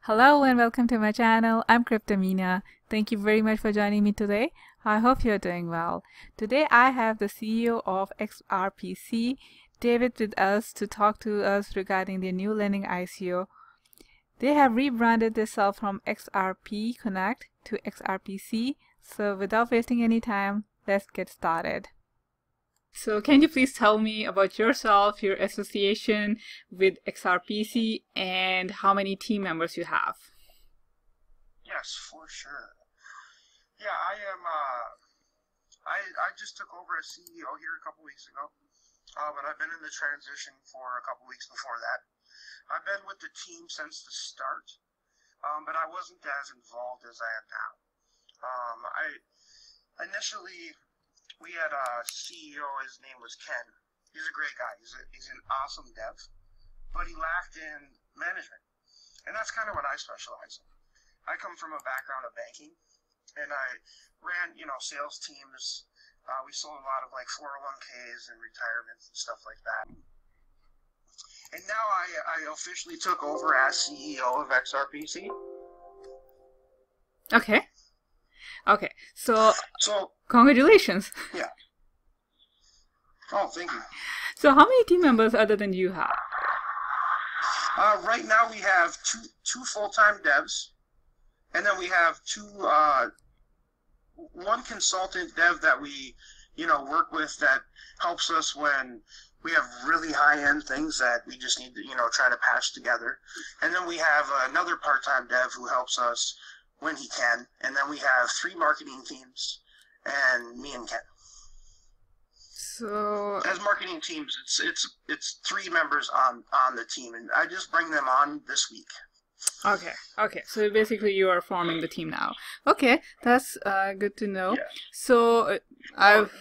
Hello and welcome to my channel. I'm Meena. Thank you very much for joining me today. I hope you're doing well. Today I have the CEO of XRPC, David, with us to talk to us regarding their new lending ICO. They have rebranded themselves from XRP Connect to XRPC. So without wasting any time, let's get started. So can you please tell me about yourself, your association with XRPC, and how many team members you have? Yes, for sure. Yeah, I am. I just took over as CEO here a couple weeks ago, but I've been in the transition for a couple weeks before that. I've been with the team since the start, but I wasn't as involved as I am now. Initially, we had a CEO. His name was Ken. He's a great guy. He's an awesome dev, but he lacked in management, and that's kind of what I specialize in. I come from a background of banking, and I ran, sales teams. We sold a lot of like 401ks and retirements and stuff like that. And now I officially took over as CEO of XRPC. Okay. So congratulations. Yeah. Oh, thank you. So how many team members other than you have? Right now we have two full-time devs, and then we have one consultant dev that we, work with that helps us when we have really high-end things that we just need to, try to patch together. And then we have another part-time dev who helps us when he can. And then we have 3 marketing teams and me and Ken. So as marketing teams, it's 3 members on the team, and I just bring them on this week. Okay. So basically, you are forming the team now. Okay, that's good to know. Yeah. So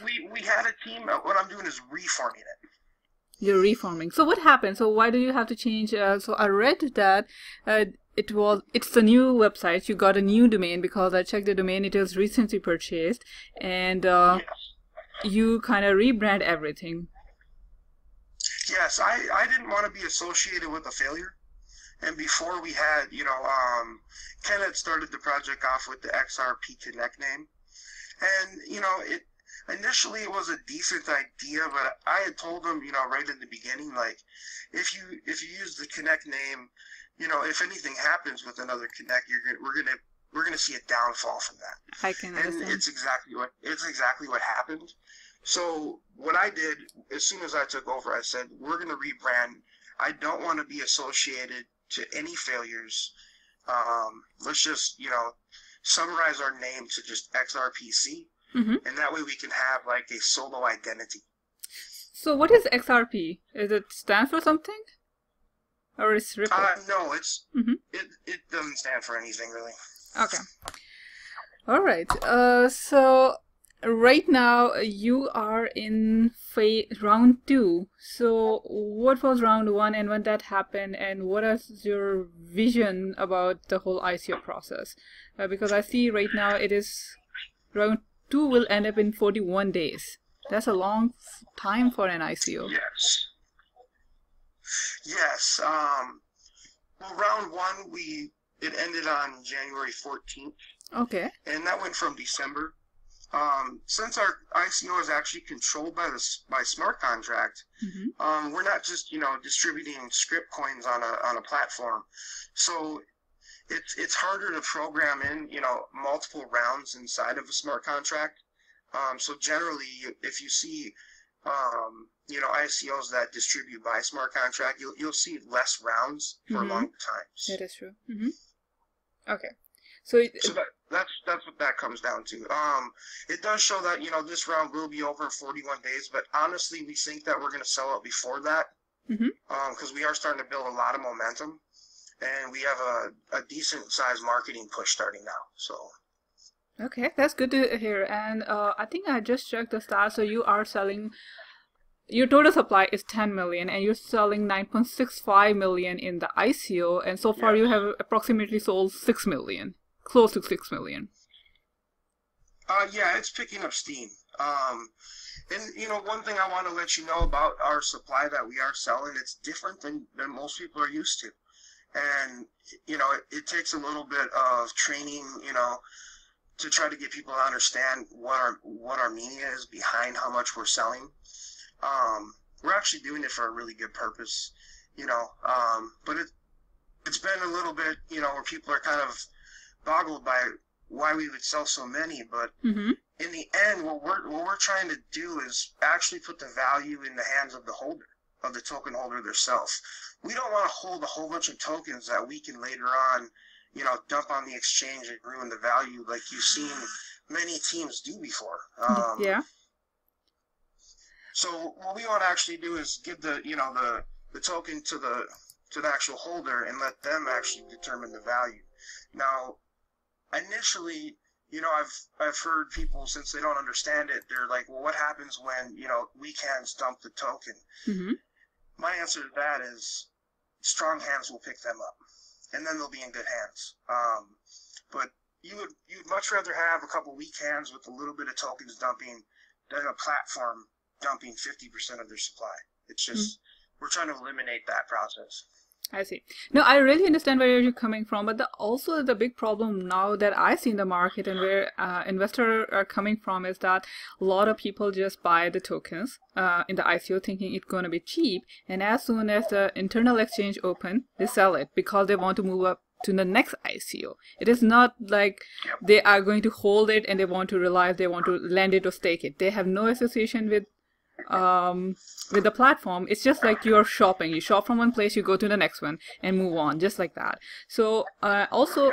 we had a team. What I'm doing is reforming it. You're reforming. So what happened? So why do you have to change? So I read that it's a new website. You got a new domain because I checked the domain. It was recently purchased, and Yes. You kind of rebrand everything. Yes, I didn't want to be associated with a failure. And before we had, Ken had started the project off with the XRP Connect name. And, initially it was a decent idea, but I had told him, right in the beginning, like, if you use the Connect name, if anything happens with another Connect, we're gonna see a downfall from that. I can understand. And it's exactly what happened. So what I did, as soon as I took over, I said, we're gonna rebrand. I don't want to be associated to any failures. Let's just, summarize our name to just XRPC, and that way we can have like a solo identity. So what is XRP? Is it stand for something? Or is Ripple? No, it doesn't stand for anything really. Okay. All right. So right now you are in round 2. So what was round 1 and when that happened, and what is your vision about the whole ICO process? Because I see right now it is round 2 will end up in 41 days. That's a long time for an ICO. Yes. Well, round 1 it ended on January 14th. Okay. And that went from December. Since our ICO is actually controlled by smart contract, we're not just distributing script coins on a platform. So it's harder to program in multiple rounds inside of a smart contract. So generally, if you see ICOs that distribute by smart contract, you'll see less rounds for long times. That is true. Okay. So that's what that comes down to. It does show that this round will be over in 41 days, but honestly, we think that we're going to sell out before that, because we are starting to build a lot of momentum, and we have a decent sized marketing push starting now. So. Okay, that's good to hear. And I think I just checked the stats. So you are selling. Your total supply is 10 million, and you're selling 9.65 million in the ICO, and so far you have approximately sold 6 million. Close to 6 million. Yeah, it's picking up steam. And one thing I want to let you know about our supply that we are selling, it's different than most people are used to. And, you know, it takes a little bit of training, you know, to try to get people to understand what our meaning is behind how much we're selling. We're actually doing it for a really good purpose, you know, but it's been a little bit, you know, where people are kind of boggled by why we would sell so many, but in the end, what we're trying to do is actually put the value in the hands of the holder, of the token holder themselves. We don't want to hold a whole bunch of tokens that we can later on, you know, dump on the exchange and ruin the value like you've seen many teams do before. Yeah. So what we want to actually do is give the, you know, the token to the actual holder and let them actually determine the value. Now, initially, you know, I've heard people, since they don't understand it, they're like, well, what happens when, you know, weak hands dump the token? My answer to that is strong hands will pick them up, and then they'll be in good hands. But you'd much rather have a couple weak hands with a little bit of tokens dumping than a platform dumping 50% of their supply. It's just, we're trying to eliminate that process. I see. No, I really understand where you're coming from, but also the big problem now that I see in the market and where investors are coming from is that a lot of people just buy the tokens in the ICO thinking it's going to be cheap, and as soon as the internal exchange open, they sell it because they want to move up to the next ICO. It is not like they are going to hold it and they want to realize they want to lend it or stake it. They have no association with the platform. It's just like you're shopping. You shop from one place, you go to the next one and move on, just like that. So also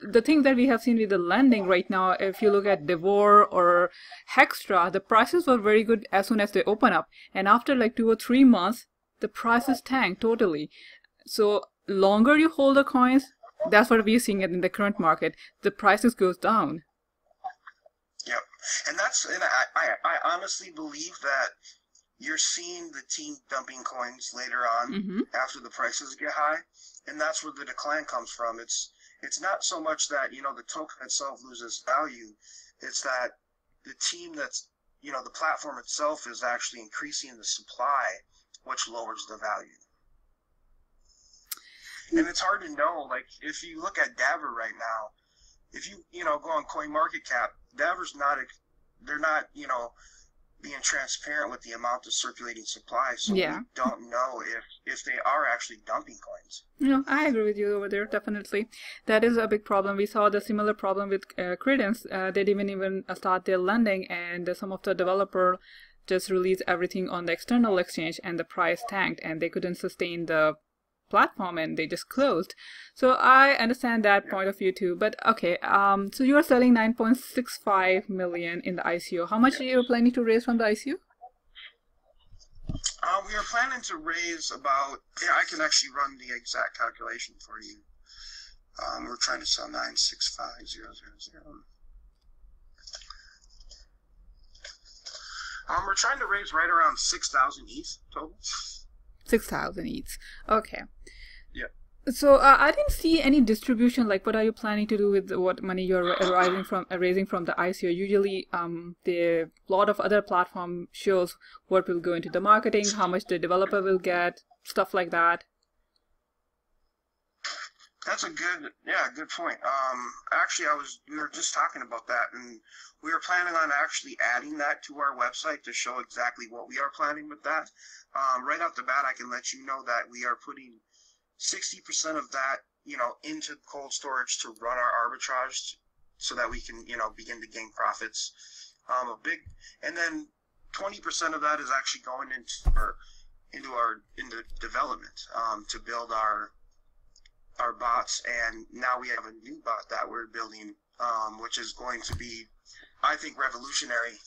the thing that we have seen with the lending right now, if you look at Devor or Hextra, the prices were very good as soon as they open up, and after like 2 or 3 months the prices tank totally. So longer you hold the coins, that's what we're seeing in the current market, the prices goes down. Yep, and I honestly believe that you're seeing the team dumping coins later on after the prices get high, and that's where the decline comes from. It's not so much that, you know, the token itself loses value, it's that the team that's, you know, the platform itself is actually increasing the supply, which lowers the value. And it's hard to know, like, if you look at Daver right now, if you know, go on CoinMarketCap, Daver's not, they're not, you know, being transparent with the amount of circulating supply, so we don't know if they are actually dumping coins. No, I agree with you over there, definitely. That is a big problem. We saw the similar problem with Credence. They didn't even start their lending, and some of the developer just released everything on the external exchange, and the price tanked, and they couldn't sustain the platform and they just closed. So I understand that point of view too. But okay, so you are selling 9.65 million in the ICO. How much are you planning to raise from the ICO? We are planning to raise about, I can actually run the exact calculation for you. We're trying to sell 965,000. We're trying to raise right around 6,000 ETH total. 6,000 ETH. Okay. Yeah. So I didn't see any distribution. Like, what are you planning to do with what money you're raising from the ICO? Usually, the lot of other platform shows what will go into the marketing, how much the developer will get, stuff like that. That's a good point. Actually, we were just talking about that, and we were planning on actually adding that to our website to show exactly what we are planning with that. Right off the bat, I can let you know that we are putting 60% of that, you know, into cold storage to run our arbitrage, so that we can, you know, begin to gain profits. And then 20% of that is actually going into development to build our bots, and now we have a new bot that we're building, which is going to be, I think, revolutionary.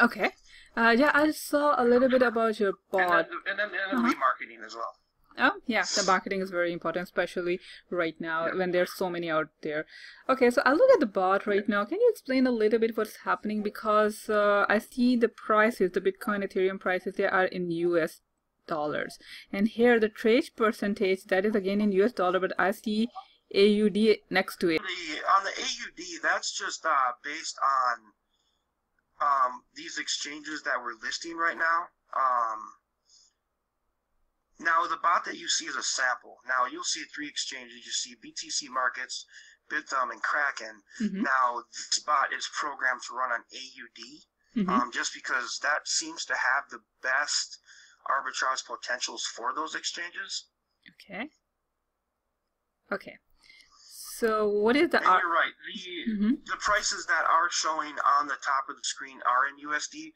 Okay. Yeah, I saw a little bit about your bot. And then remarketing as well. Oh, yeah, the marketing is very important, especially right now when there's so many out there. Okay, so I look at the bot right now. Can you explain a little bit what's happening? Because I see the prices, the Bitcoin, Ethereum prices, they are in US dollars. And here the trade percentage, that is again in US dollar, but I see AUD next to it. On the AUD, that's just based on these exchanges that we're listing right now. Now, the bot that you see is a sample. Now, you'll see 3 exchanges. You see BTC Markets, BitThumb, and Kraken. Now, this bot is programmed to run on AUD, just because that seems to have the best arbitrage potentials for those exchanges. Okay. Okay. So what is the... And you're right. The prices that are showing on the top of the screen are in USD,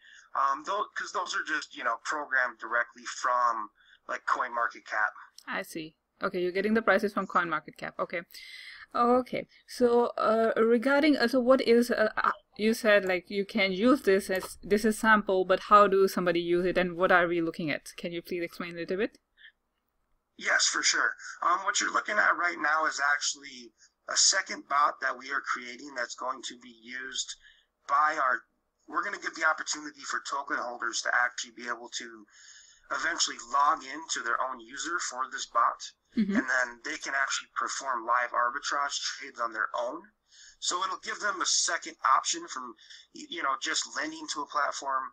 because those are just, programmed directly from like CoinMarketCap. I see. Okay, you're getting the prices from CoinMarketCap. Okay. Okay. So regarding so what is you said like you can use this as this is sample, but how do somebody use it and what are we looking at? Can you please explain a little bit? Yes, for sure. What you're looking at right now is actually a second bot that we are creating that's going to be used by we're going to give the opportunity for token holders to actually be able to eventually log into their own user for this bot, and then they can actually perform live arbitrage trades on their own. So it'll give them a second option from, just lending to a platform.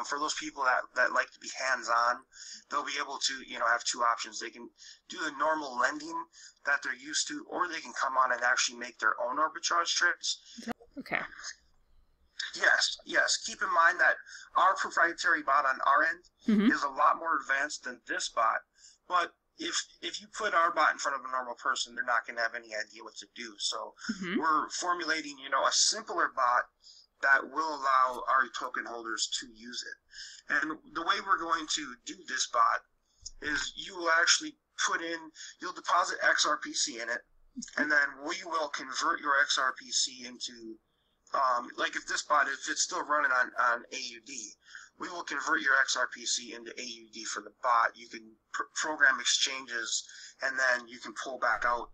For those people that like to be hands-on, they'll be able to, have 2 options. They can do the normal lending that they're used to, or they can come on and actually make their own arbitrage trades. Okay. Yes. Keep in mind that our proprietary bot on our end is a lot more advanced than this bot. But if you put our bot in front of a normal person, they're not going to have any idea what to do. So we're formulating, a simpler bot that will allow our token holders to use it. And the way we're going to do this bot is you will actually you'll deposit XRPC in it, and then we will convert your XRPC into like if this bot, if it's still running on AUD, we will convert your XRPC into AUD for the bot. You can program exchanges, and then you can pull back out,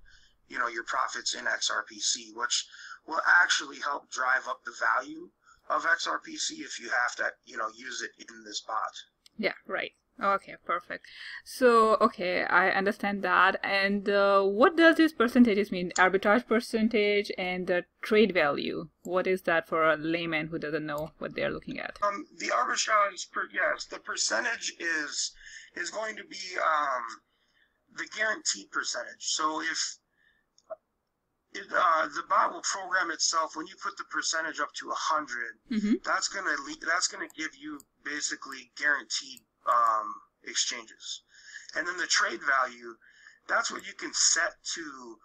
your profits in XRPC, which will actually help drive up the value of XRPC if you have to, use it in this bot. Yeah, right. Okay, perfect. So, okay, I understand that. And what does these percentages mean? Arbitrage percentage and the trade value. What is that for a layman who doesn't know what they're looking at? The arbitrage, yes, the percentage is going to be the guaranteed percentage. So if the bot will program itself, when you put the percentage up to 100, that's gonna give you basically guaranteed exchanges. And then the trade value, that's what you can set to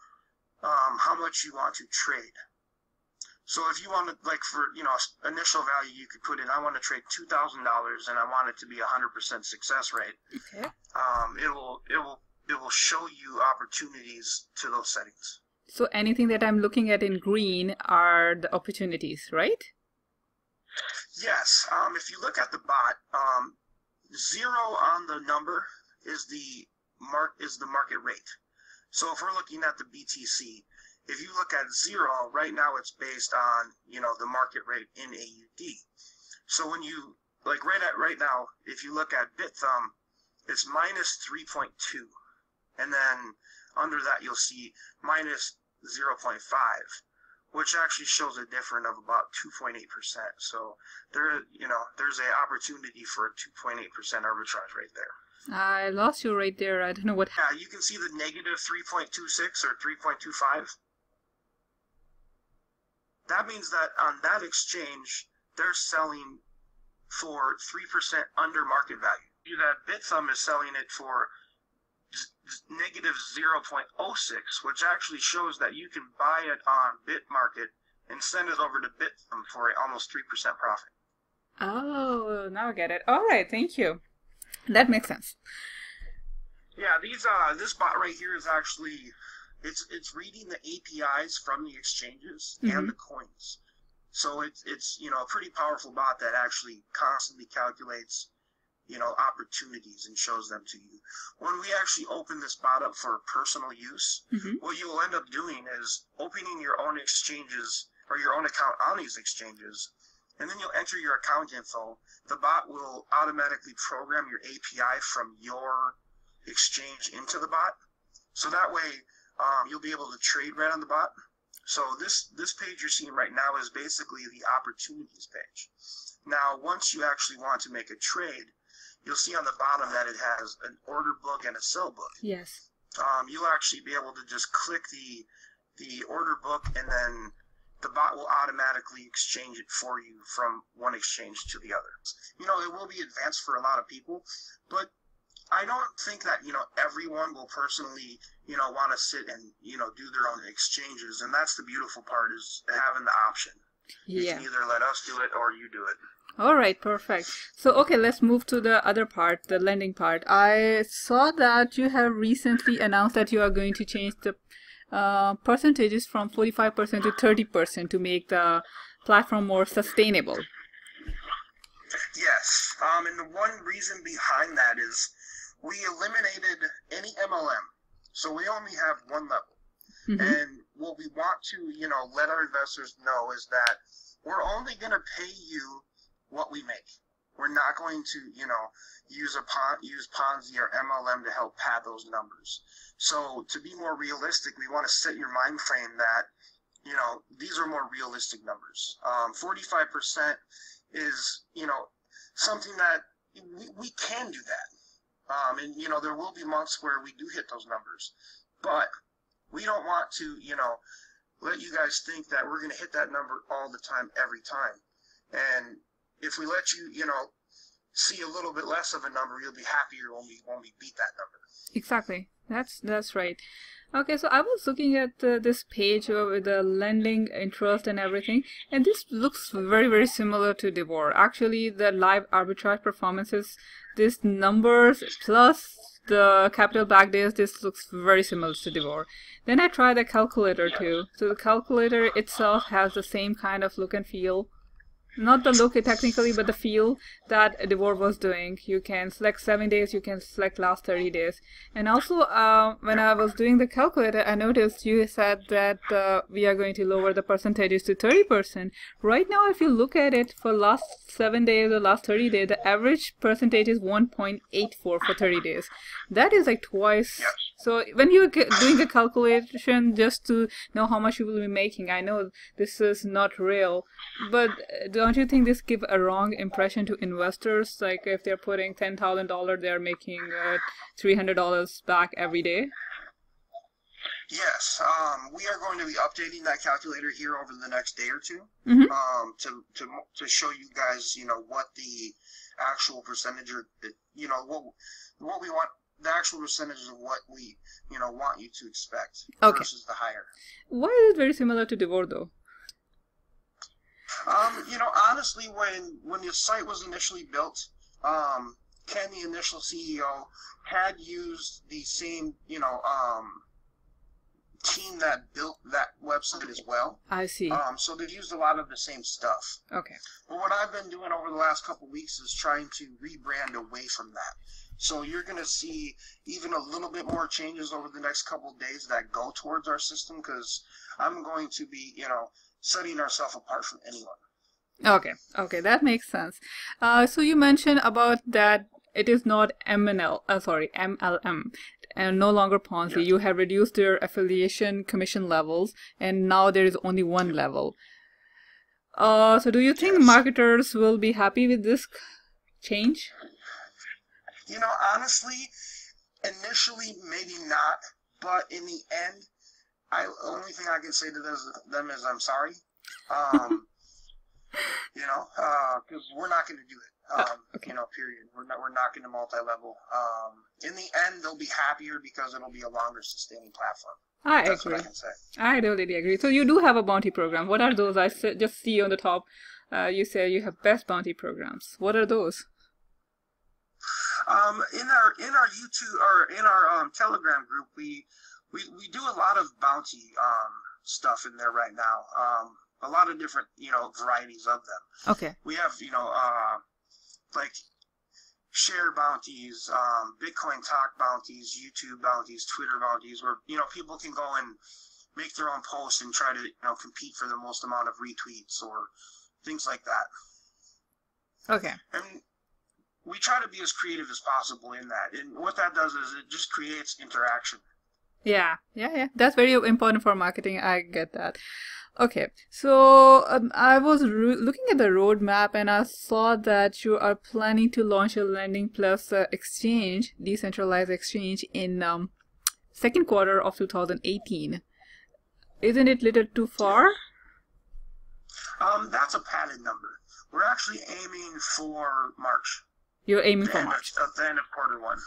how much you want to trade. So if you want to, like for initial value, you could put in, I want to trade $2,000 and I want it to be 100% success rate. Okay. It will show you opportunities to those settings. So anything that I'm looking at in green are the opportunities, right? Yes. If you look at the bot, 0 on the number is the market rate. So if we're looking at the BTC, if you look at 0, right now it's based on the market rate in AUD. So when you right now, if you look at BitThumb, it's minus 3.2, and then under that you'll see minus 0.5, which actually shows a difference of about 2.8%. So there's an opportunity for a 2.8% arbitrage right there. I lost you right there. I don't know what happened. Yeah, you can see the negative 3.26 or 3.25. That means that on that exchange, they're selling for 3% under market value. That BitThumb is selling it for negative 0.06, which actually shows that you can buy it on BitMarket and send it over to BitThumb for almost 3% profit. Oh, now I get it. All right, thank you. That makes sense. Yeah, this bot right here is actually it's reading the APIs from the exchanges and the coins. So it's a pretty powerful bot that actually constantly calculates opportunities and shows them to you. When we actually open this bot up for personal use, what you will end up doing is opening your own exchanges or your own account on these exchanges, and then you'll enter your account info. The bot will automatically program your API from your exchange into the bot. So that way you'll be able to trade right on the bot. So this page you're seeing right now is basically the opportunities page. Now, once you actually want to make a trade, you'll see on the bottom that it has an order book and a sell book. Yes. You'll actually be able to just click the order book, and then the bot will automatically exchange it for you from one exchange to the other. You know, it will be advanced for a lot of people, but I don't think that, you know, everyone will personally, you know, want to sit and, you know, do their own exchanges. And that's the beautiful part, is having the option. You can either let us do it or you do it. All right, perfect. So, okay, let's move to the other part, the lending part. I saw that you have recently announced that you are going to change the percentages from 45% to 30% to make the platform more sustainable. Yes. And the one reason behind that is we eliminated any MLM. So we only have one level. Mm-hmm. And what we want to, you know, let our investors know is that we're only going to pay you what we make. We're not going to, you know, use Ponzi or MLM to help pad those numbers. So to be more realistic, we want to set your mind frame that, you know, these are more realistic numbers. 45% is, you know, something that we can do that. And, you know, there will be months where we do hit those numbers. But we don't want to, you know, let you guys think that we're going to hit that number all the time, every time. And if we let you, you know, see a little bit less of a number, you'll be happier when we beat that number. Exactly. That's right. Okay, so I was looking at this page with the lending interest and everything, and this looks very, very similar to DeVore. Actually, the live arbitrage performances, these numbers plus the capital back days, this looks very similar to DeVore. Then I tried the calculator too. So the calculator itself has the same kind of look and feel. Not the look technically, but the feel that DeVore was doing. You can select 7 days, you can select last 30 days. And also, when I was doing the calculator, I noticed you said that we are going to lower the percentages to 30%. Right now, if you look at it for last 7 days or last 30 days, the average percentage is 1.84 for 30 days. That is like twice. Yep. So when you're doing the calculation just to know how much you will be making, I know this is not real, but don't you think this gives a wrong impression to investors? Like if they're putting $10,000, they're making $300 back every day? Yes, we are going to be updating that calculator here over the next day or two, to show you guys, you know, what the actual percentage, or you know, what we want, the actual percentage of what we, you know, want you to expect versus the higher. Why is it very similar to DeVore though? You know, honestly, when the site was initially built, Ken, the initial CEO, had used the same, you know, team that built that website as well. I see. So they've used a lot of the same stuff. Okay. But what I've been doing over the last couple of weeks is trying to rebrand away from that. So you're going to see even a little bit more changes over the next couple of days that go towards our system, because I'm going to be, you know, setting ourselves apart from anyone. Okay, that makes sense. So you mentioned about that it is not MLM, and no longer Ponzi. Yes. You have reduced your affiliation commission levels, and now there is only one level. So do you think marketers will be happy with this change? You know, honestly, initially maybe not, but in the end, the only thing I can say to them is I'm sorry. You know, because we're not going to do it. Okay. You know, period. We're not going to multi-level. In the end, they'll be happier because it'll be a longer sustaining platform. That's agree. What I can say. I totally agree. So you do have a bounty program. What are those? I just see on the top. You say you have best bounty programs. What are those? In our YouTube or in our Telegram group, we do a lot of bounty stuff in there right now. A lot of different, you know, varieties of them. Okay. We have, you know, like share bounties, Bitcoin talk bounties, YouTube bounties, Twitter bounties, where, you know, people can go and make their own posts and try to, you know, compete for the most amount of retweets or things like that. Okay. And we try to be as creative as possible in that. And what that does is it just creates interaction. Yeah, that's very important for marketing. I get that. Okay, so I was looking at the roadmap and I saw that you are planning to launch a Lending Plus exchange, decentralized exchange, in second quarter of 2018. Isn't it a little too far? That's a padded number. We're actually aiming for March. You're aiming for March. At the end of quarter one.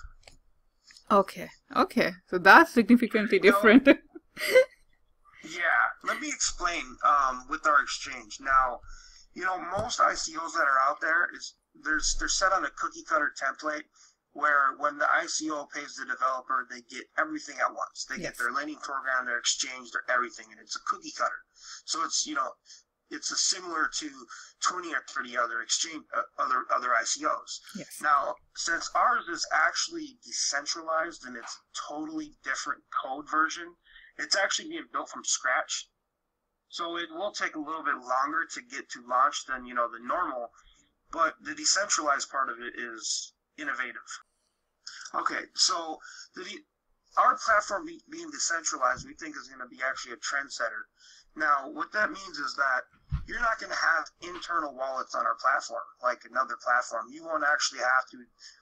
Okay, so that's significantly different. Yeah, let me explain with our exchange. Now, most ICOs that are out there they're set on a cookie cutter template where when the ICO pays the developer, they get everything at once. They get their lending program, their exchange, their everything, and it's a cookie cutter. So it's it's similar to 20 or 30 other exchange other ICOs. Yes. Now, since ours is actually decentralized and it's a totally different code version, it's actually being built from scratch. So it will take a little bit longer to get to launch than, the normal, but the decentralized part of it is innovative. Okay, so our platform being decentralized, we think is going to be actually a trendsetter. Now, what that means is that you're not going to have internal wallets on our platform like another platform. You won't actually have to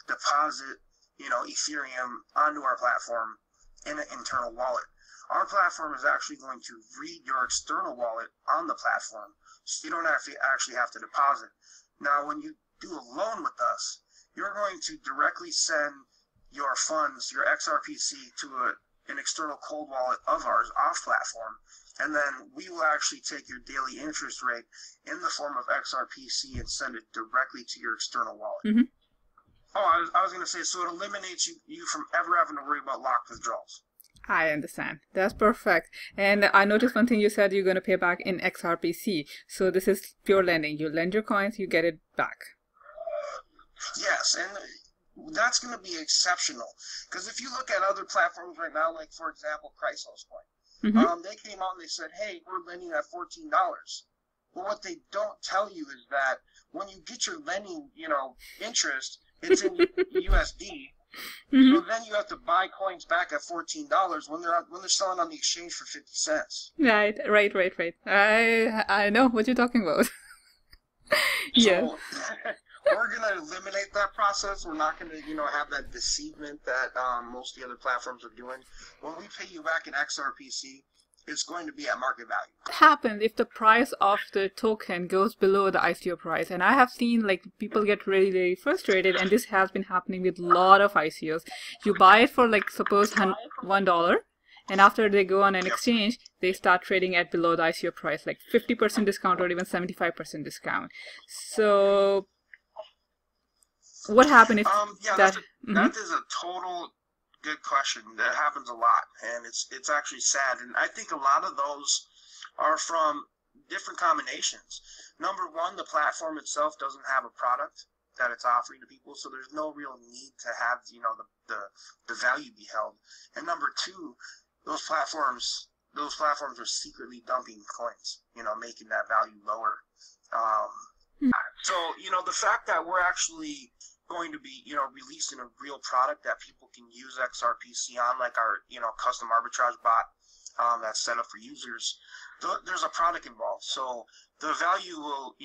deposit, Ethereum onto our platform in an internal wallet. Our platform is actually going to read your external wallet on the platform, so you don't actually have to deposit. Now, when you do a loan with us, you're going to directly send your funds, your XRPC, to an external cold wallet of ours off platform, and then we will actually take your daily interest rate in the form of XRPC and send it directly to your external wallet. Mm-hmm. Oh, I was going to say, so it eliminates you from ever having to worry about locked withdrawals. I understand. That's perfect. And I noticed one thing you said you're going to pay back in XRPC. So this is pure lending. You lend your coins, you get it back. Yes, and that's going to be exceptional. Because if you look at other platforms right now, like, for example, Chrysos Coin, they came out and they said, hey, we're lending at $14. Well, what they don't tell you is that when you get your lending, interest, it's in USD. So then you have to buy coins back at $14 when they're selling on the exchange for 50 cents. Right. I know what you're talking about. Yeah. So, we're going to eliminate that process. We're not going to, have that deceivement that most of the other platforms are doing. When we pay you back in XRPC, it's going to be at market value. What happens if the price of the token goes below the ICO price? And I have seen people get really, really frustrated, and this has been happening with a lot of ICOs. You buy it for suppose $1, and after they go on an exchange, they start trading at below the ICO price, 50% discount or even 75% discount. So what happened if that is a total good question. That happens a lot, and it's actually sad. And I think a lot of those are from different combinations. Number one, the platform itself doesn't have a product that it's offering to people, so there's no real need to have the value be held. And number two, those platforms are secretly dumping coins, making that value lower. So the fact that we're actually going to be, releasing a real product that people can use XRPC on, like our, custom arbitrage bot that's set up for users, there's a product involved. So the value will,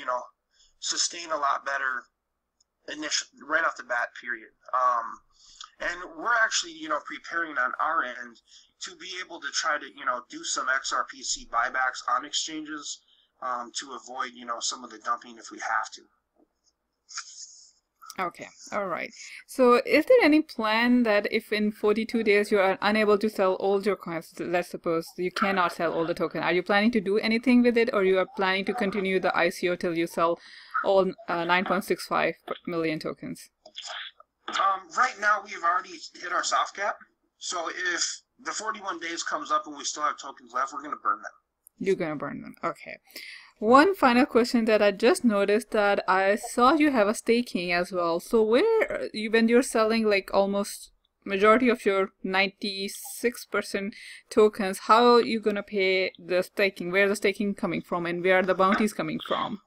sustain a lot better initially, right off the bat, period. And we're actually, preparing on our end to be able to try to, do some XRPC buybacks on exchanges to avoid, some of the dumping if we have to. Okay, all right. So is there any plan that if in 42 days you are unable to sell all your coins, let's suppose you cannot sell all the token, are you planning to do anything with it, or you are planning to continue the ICO till you sell all 9.65 million tokens? Right now we've already hit our soft cap. So if the 41 days comes up and we still have tokens left, we're going to burn them. You're going to burn them. Okay. One final question that I just noticed, that I saw you have a staking as well. So when you're selling almost majority of your 96% tokens, how are you going to pay the staking? Where the staking coming from, and where are the bounties coming from?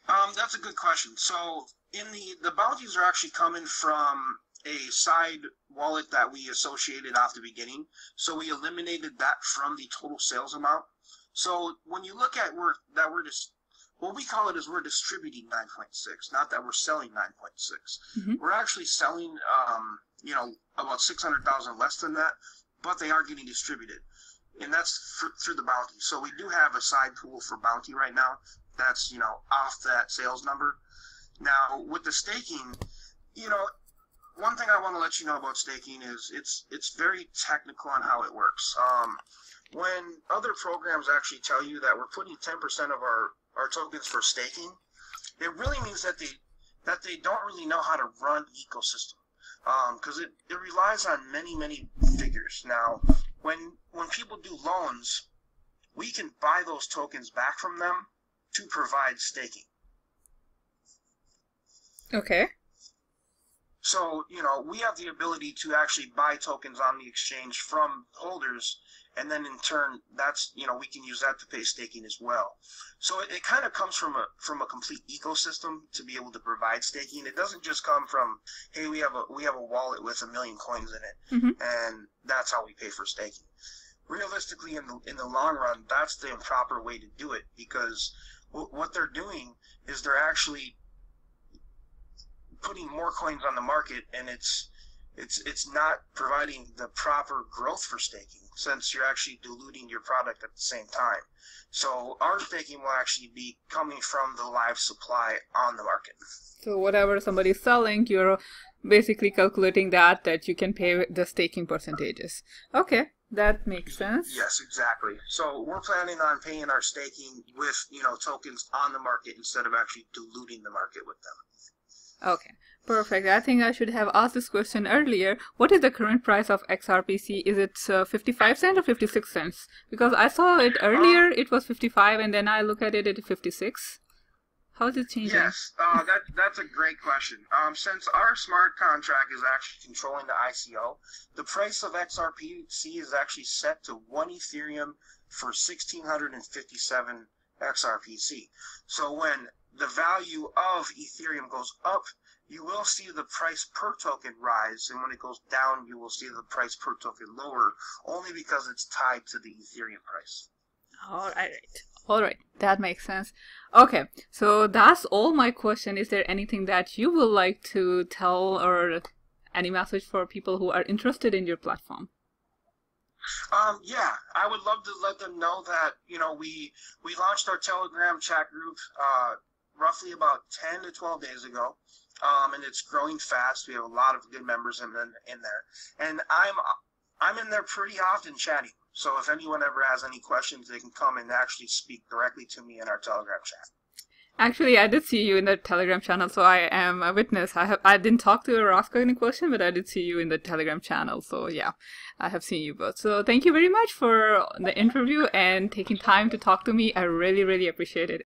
That's a good question. So the bounties are actually coming from a side wallet that we associated off the beginning. So we eliminated that from the total sales amount. So when you look at what we call it is we're distributing 9.6, not that we're selling 9.6. We're actually selling, about 600,000 less than that, but they are getting distributed. And that's through the bounty. So we do have a side pool for bounty right now. That's, off that sales number. Now, with the staking, one thing I want to let you know about staking is it's very technical on how it works. When other programs actually tell you that we're putting 10% of our tokens for staking, it really means that they don't really know how to run the ecosystem, because it relies on many figures. Now, when people do loans, we can buy those tokens back from them to provide staking. Okay. So, we have the ability to actually buy tokens on the exchange from holders, and then in turn, that's, we can use that to pay staking as well. So it kind of comes from a complete ecosystem to be able to provide staking. It doesn't just come from, hey, we have a wallet with 1 million coins in it, and that's how we pay for staking. Realistically, in the long run, that's the improper way to do it, because what they're doing is they're actually putting more coins on the market, and it's not providing the proper growth for staking, since you're actually diluting your product at the same time. So our staking will actually be coming from the live supply on the market. So whatever somebody's selling, you're basically calculating that you can pay the staking percentages. Okay, that makes sense. Yes, exactly. So we're planning on paying our staking with, tokens on the market instead of actually diluting the market with them. Okay, perfect. I think I should have asked this question earlier. What is the current price of XRPC? Is it 55 cents or 56 cents? Because I saw it earlier, it was 55, and then I look at it at 56. How is it changing? Yes, that's a great question. Since our smart contract is actually controlling the ICO, the price of XRPC is actually set to 1 Ethereum for 1,657 XRPC. So when the value of Ethereum goes up, you will see the price per token rise, and when it goes down, you will see the price per token lower, only because it's tied to the Ethereum price. All right, that makes sense. Okay, so that's all my question. Is there anything that you would like to tell, or any message for people who are interested in your platform? Yeah, I would love to let them know that, we launched our Telegram chat group roughly about 10 to 12 days ago, and it's growing fast. We have a lot of good members in there, and I'm in there pretty often chatting. So if anyone ever has any questions, they can come and actually speak directly to me in our Telegram chat. Actually, I did see you in the Telegram channel, so I am a witness. I didn't talk to you or ask any question, but I did see you in the Telegram channel. So yeah, I have seen you both. So thank you very much for the interview and taking time to talk to me. I really appreciate it.